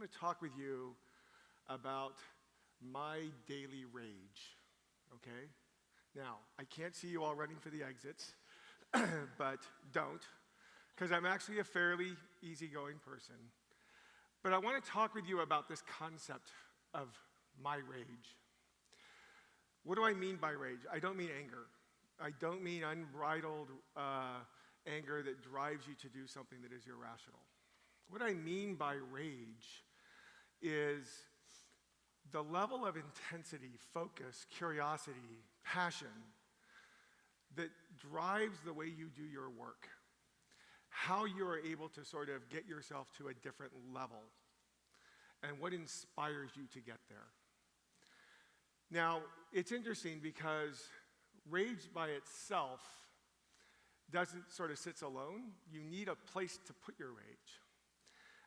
want to talk with you about my daily rage, okay? Now, I can't see you all running for the exits, but don't, because I'm actually a fairly easygoing person. But I want to talk with you about this concept of my rage. What do I mean by rage? I don't mean anger. I don't mean unbridled anger that drives you to do something that is irrational. What I mean by rage is the level of intensity, focus, curiosity, passion that drives the way you do your work. How you are able to sort of get yourself to a different level and what inspires you to get there. Now, it's interesting because rage by itself doesn't sort of sits alone. You need a place to put your rage.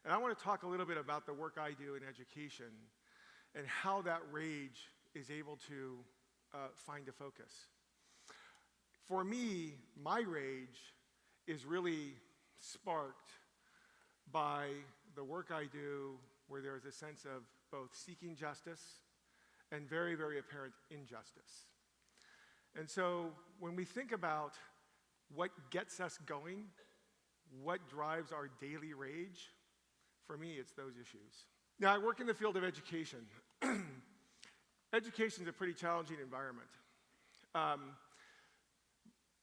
And I want to talk a little bit about the work I do in education and how that rage is able to find a focus. For me, my rage is really sparked by the work I do where there is a sense of both seeking justice and very, very apparent injustice. And so when we think about what gets us going, what drives our daily rage, for me, it's those issues. Now, I work in the field of education. Education is a pretty challenging environment.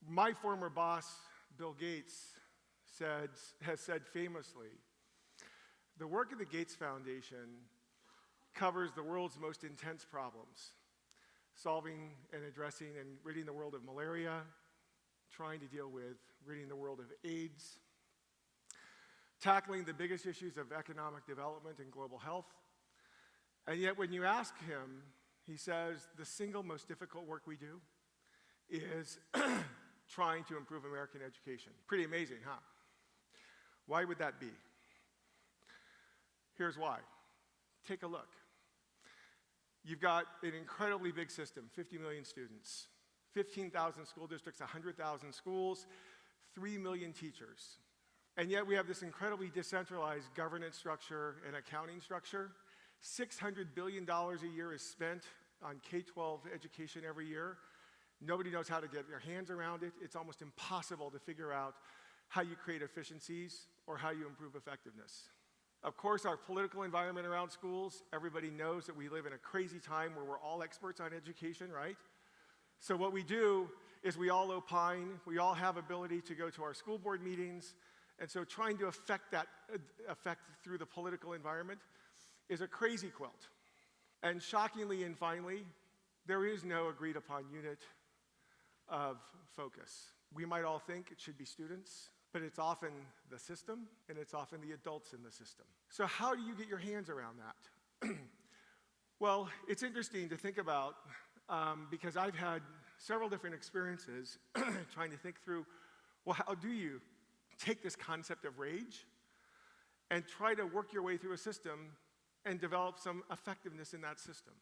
My former boss, Bill Gates, has said famously, the work of the Gates Foundation covers the world's most intense problems, solving and addressing and ridding the world of malaria, trying to deal with ridding the world of AIDS, tackling the biggest issues of economic development and global health. And yet when you ask him, he says the single most difficult work we do is trying to improve American education. Pretty amazing, huh? Why would that be? Here's why. Take a look. You've got an incredibly big system, 50 million students, 15,000 school districts, 100,000 schools, 3 million teachers. And yet we have this incredibly decentralized governance structure and accounting structure. $600 billion a year is spent on K-12 education every year. Nobody knows how to get their hands around it. It's almost impossible to figure out how you create efficiencies or how you improve effectiveness. Of course, our political environment around schools, everybody knows that we live in a crazy time where we're all experts on education, right? So what we do is we all opine, we all have ability to go to our school board meetings, and so trying to affect that effect through the political environment is a crazy quilt. And shockingly and finally, there is no agreed upon unit of focus. We might all think it should be students, but it's often the system, and it's often the adults in the system. So how do you get your hands around that? Well, it's interesting to think about because I've had several different experiences trying to think through, well, how do you take this concept of rage and try to work your way through a system and develop some effectiveness in that system?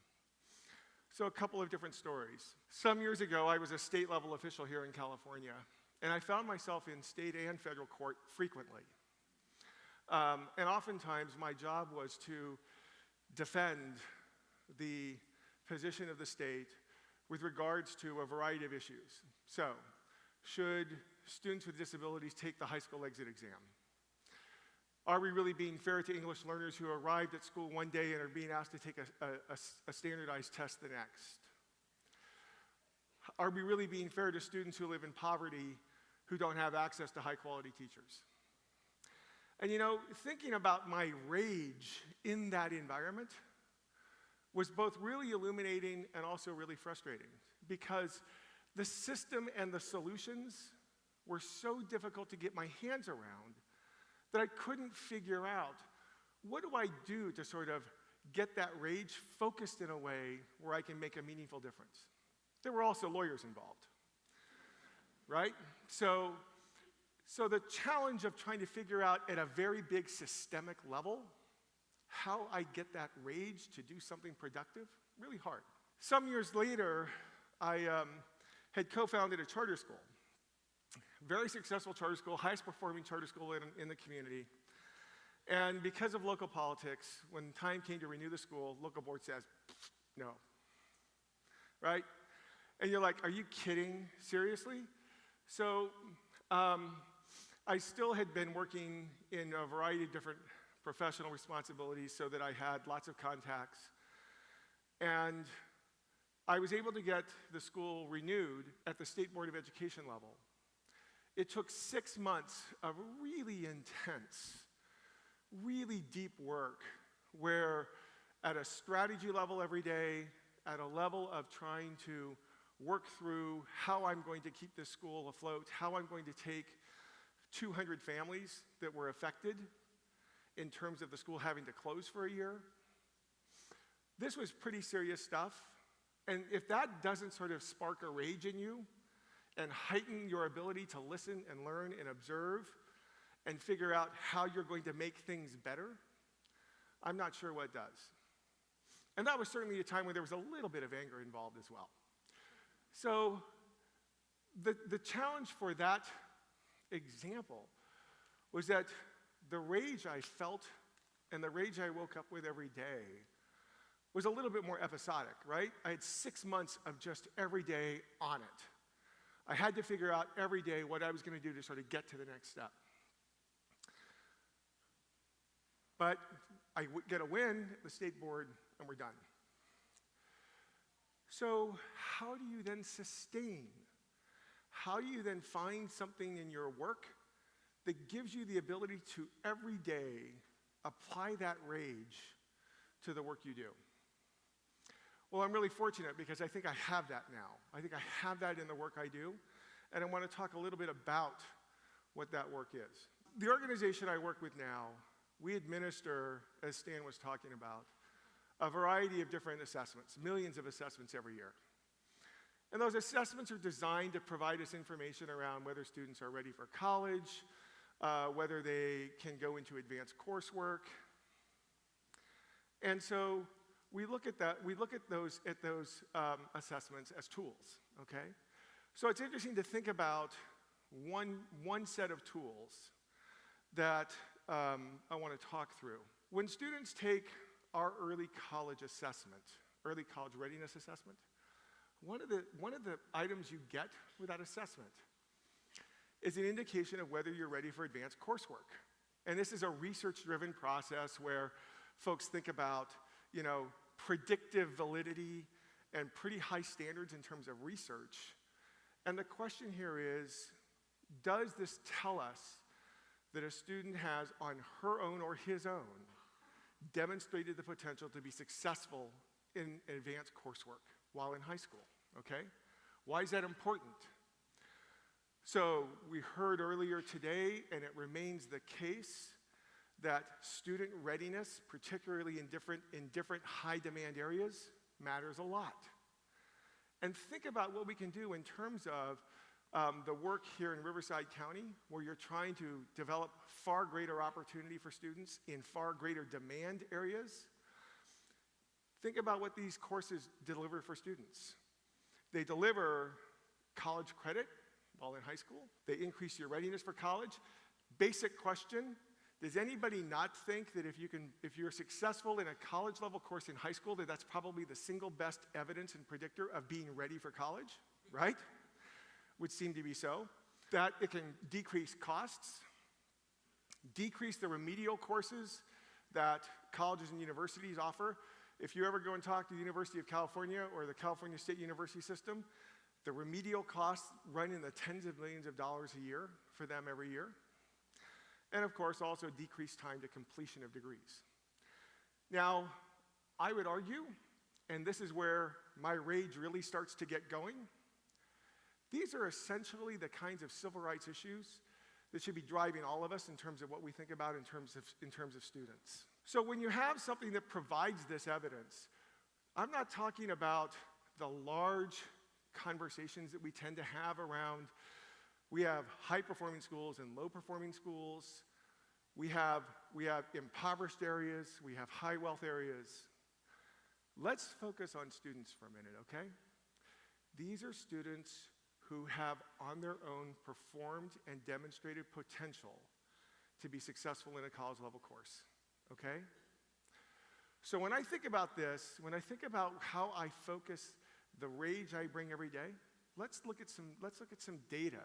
So a couple of different stories. Some years ago, I was a state-level official here in California, and I found myself in state and federal court frequently. And oftentimes, my job was to defend the position of the state with regards to a variety of issues. So, should students with disabilities take the high school exit exam? Are we really being fair to English learners who arrived at school one day and are being asked to take a standardized test the next? Are we really being fair to students who live in poverty who don't have access to high-quality teachers? And you know, thinking about my rage in that environment was both really illuminating and also really frustrating because the system and the solutions were so difficult to get my hands around that I couldn't figure out, what do I do to sort of get that rage focused in a way where I can make a meaningful difference? There were also lawyers involved, right? So the challenge of trying to figure out at a very big systemic level how I get that rage to do something productive, really hard. Some years later, I had co-founded a charter school. Very successful charter school, highest performing charter school in the community. And because of local politics, when time came to renew the school, local board says, no, right? And you're like, are you kidding? Seriously? So I still had been working in a variety of different professional responsibilities so that I had lots of contacts. And I was able to get the school renewed at the State Board of Education level. It took 6 months of really intense, really deep work where at a strategy level every day, at a level of trying to work through how I'm going to keep this school afloat, how I'm going to take 200 families that were affected in terms of the school having to close for a year. This was pretty serious stuff. And if that doesn't sort of spark a rage in you and heighten your ability to listen and learn and observe and figure out how you're going to make things better, I'm not sure what does. And that was certainly a time when there was a little bit of anger involved as well. So the challenge for that example was that the rage I felt and the rage I woke up with every day was a little bit more episodic, right? I had 6 months of just every day on it. I had to figure out every day what I was going to do to sort of get to the next step. But I get a win at the state board, and we're done. So how do you then sustain? How do you then find something in your work that gives you the ability to every day apply that rage to the work you do? Well, I'm really fortunate because I think I have that now. I think I have that in the work I do, and I want to talk a little bit about what that work is. The organization I work with now, we administer, as Stan was talking about, a variety of different assessments, millions of assessments every year. And those assessments are designed to provide us information around whether students are ready for college, whether they can go into advanced coursework. And so we look at that. We look at those assessments as tools. Okay, so it's interesting to think about one set of tools that I want to talk through. When students take our early college assessment, early college readiness assessment, one of the items you get with that assessment is an indication of whether you're ready for advanced coursework. And this is a research-driven process where folks think about, predictive validity and pretty high standards in terms of research. And the question here is, does this tell us that a student has, on her own or his own, demonstrated the potential to be successful in advanced coursework while in high school? Okay? Why is that important? So we heard earlier today, and it remains the case, that student readiness, particularly in different high-demand areas, matters a lot. And think about what we can do in terms of the work here in Riverside County, where you're trying to develop far greater opportunity for students in far greater demand areas. Think about what these courses deliver for students. They deliver college credit while in high school. They increase your readiness for college. Basic question: does anybody not think that if you're successful in a college level course in high school, that that's probably the single best evidence and predictor of being ready for college, right? Would seem to be so. That it can decrease costs, decrease the remedial courses that colleges and universities offer. If you ever go and talk to the University of California or the California State University system, the remedial costs run in the tens of millions of dollars a year for them every year. And of course, also decreased time to completion of degrees. Now, I would argue, and this is where my rage really starts to get going, these are essentially the kinds of civil rights issues that should be driving all of us in terms of what we think about in terms of students. So when you have something that provides this evidence, I'm not talking about the large conversations that we tend to have around, we have high-performing schools and low-performing schools. We have impoverished areas. We have high-wealth areas. Let's focus on students for a minute, okay? These are students who have on their own performed and demonstrated potential to be successful in a college level course, okay? So when I think about this, when I think about how I focus the rage I bring every day, let's look at some data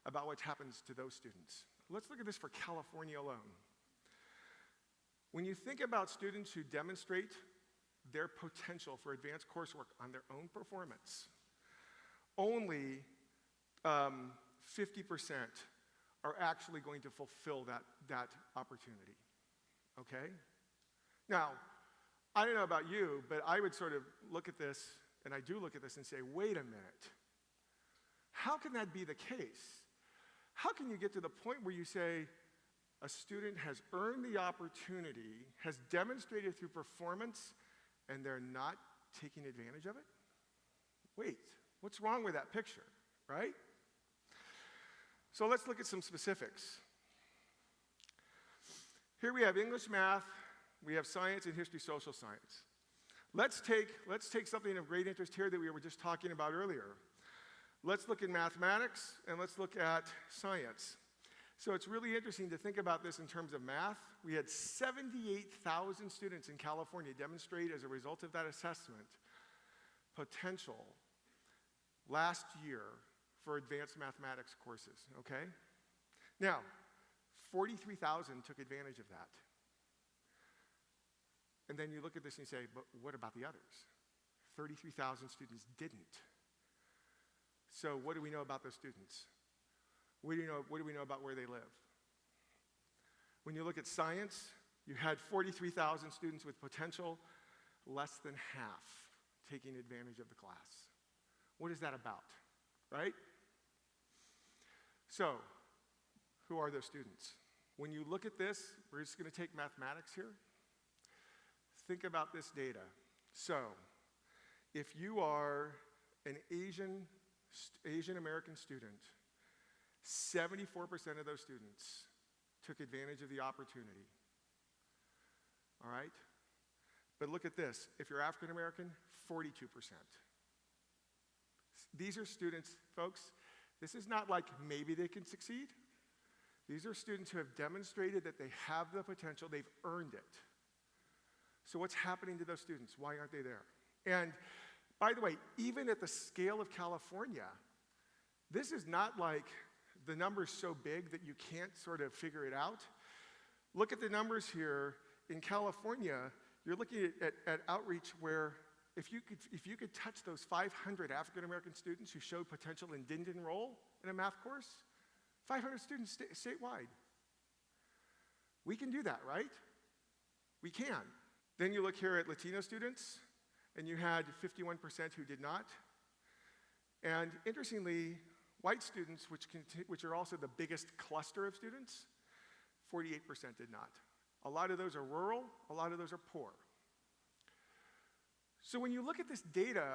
about what happens to those students. Let's look at this for California alone. When you think about students who demonstrate their potential for advanced coursework on their own performance, only 50% are actually going to fulfill that opportunity, okay? Now, I don't know about you, but I would sort of look at this, and I do look at this and say, wait a minute. How can that be the case? How can you get to the point where you say a student has earned the opportunity, has demonstrated through performance, and they're not taking advantage of it? Wait, what's wrong with that picture, right? So let's look at some specifics. Here we have English, math, we have science and history, social science. Let's take something of great interest here that we were just talking about earlier. Let's look at mathematics and let's look at science. So it's really interesting to think about this in terms of math. We had 78,000 students in California demonstrate as a result of that assessment potential last year for advanced mathematics courses, okay? Now, 43,000 took advantage of that. And then you look at this and you say, but what about the others? 33,000 students didn't. So what do we know about those students? What do we know about where they live? When you look at science, you had 43,000 students with potential, less than half taking advantage of the class. What is that about, right? So, who are those students? When you look at this, we're just going to take mathematics here. Think about this data. So, if you are an Asian American student, 74% of those students took advantage of the opportunity. All right? But look at this. If you're African American, 42%. These are students, folks, this is not like maybe they can succeed. These are students who have demonstrated that they have the potential, they've earned it. So what's happening to those students? Why aren't they there? And by the way, even at the scale of California, this is not like the number's so big that you can't sort of figure it out. Look at the numbers here. In California, you're looking at outreach where if you could touch those 500 African American students who showed potential and didn't enroll in a math course, 500 students statewide. We can do that, right? We can. Then you look here at Latino students, and you had 51% who did not. And interestingly, white students, which are also the biggest cluster of students, 48% did not. A lot of those are rural, a lot of those are poor. So when you look at this data,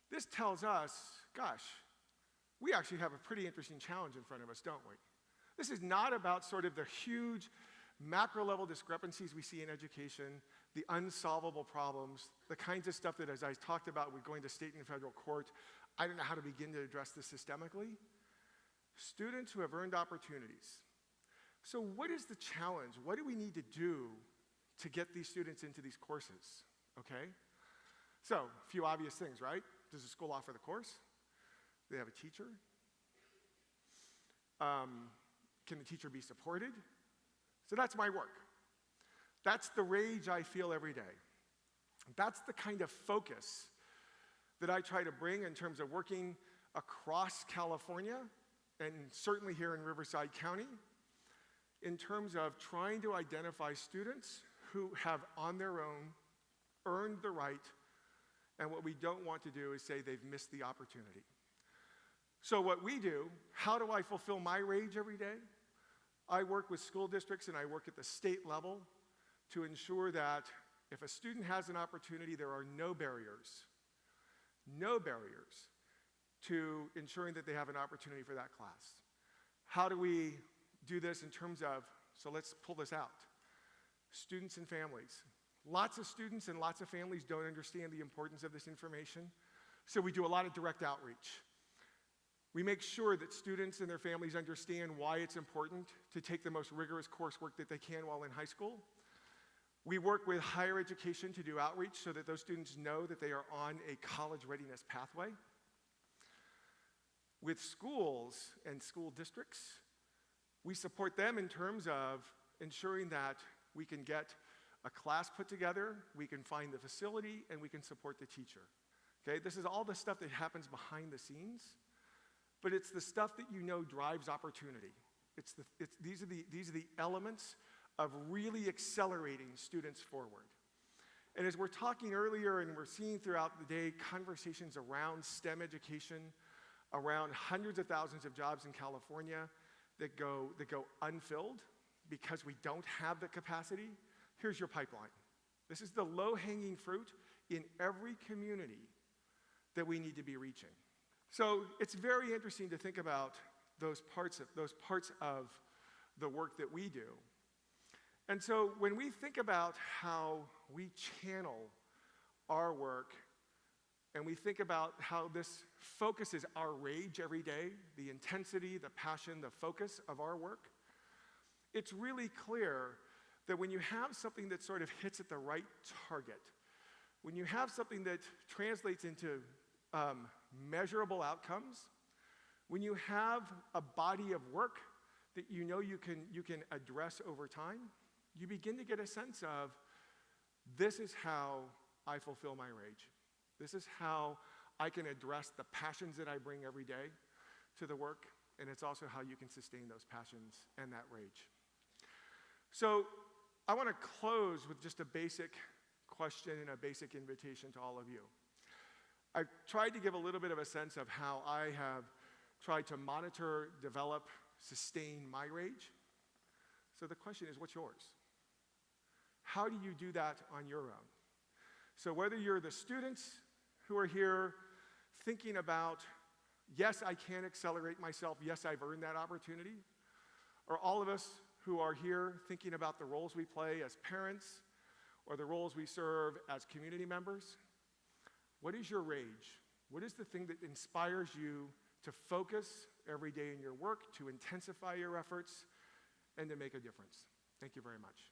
this tells us, gosh, we actually have a pretty interesting challenge in front of us, don't we? This is not about sort of the huge macro level discrepancies we see in education, the unsolvable problems, the kinds of stuff that, as I talked about with going to state and federal court, I don't know how to begin to address this systemically. Students who have earned opportunities. So what is the challenge? What do we need to do to get these students into these courses, okay? So, a few obvious things, right? Does the school offer the course? Do they have a teacher? Can the teacher be supported? So that's my work. That's the rage I feel every day. That's the kind of focus that I try to bring in terms of working across California, and certainly here in Riverside County, in terms of trying to identify students who have on their own earned the right, and what we don't want to do is say they've missed the opportunity. So what we do, how do I fulfill my rage every day? I work with school districts and I work at the state level to ensure that if a student has an opportunity, there are no barriers to ensuring that they have an opportunity for that class. How do we do this in terms of, so let's pull this out. Students and families. Lots of students and lots of families don't understand the importance of this information, so we do a lot of direct outreach. We make sure that students and their families understand why it's important to take the most rigorous coursework that they can while in high school. We work with higher education to do outreach so that those students know that they are on a college readiness pathway. With schools and school districts, we support them in terms of ensuring that we can get a class put together, we can find the facility, and we can support the teacher. Okay, this is all the stuff that happens behind the scenes, but it's the stuff that you know drives opportunity. These are the elements of really accelerating students forward. And as we're talking earlier and we're seeing throughout the day conversations around STEM education, around hundreds of thousands of jobs in California that go unfilled because we don't have the capacity, here's your pipeline. This is the low-hanging fruit in every community that we need to be reaching. So it's very interesting to think about those parts of the work that we do. And so when we think about how we channel our work, and we think about how this focuses our rage every day, the intensity, the passion, the focus of our work, it's really clear that when you have something that sort of hits at the right target, when you have something that translates into measurable outcomes, when you have a body of work that you know you can address over time, you begin to get a sense of, this is how I fulfill my rage. This is how I can address the passions that I bring every day to the work, and it's also how you can sustain those passions and that rage. So I want to close with just a basic question and a basic invitation to all of you. I've tried to give a little bit of a sense of how I have tried to monitor, develop, sustain my rage. So the question is, what's yours? How do you do that on your own? So whether you're the students who are here thinking about, yes, I can accelerate myself, yes, I've earned that opportunity, or all of us who are here thinking about the roles we play as parents or the roles we serve as community members, what is your rage? What is the thing that inspires you to focus every day in your work, to intensify your efforts, and to make a difference? Thank you very much.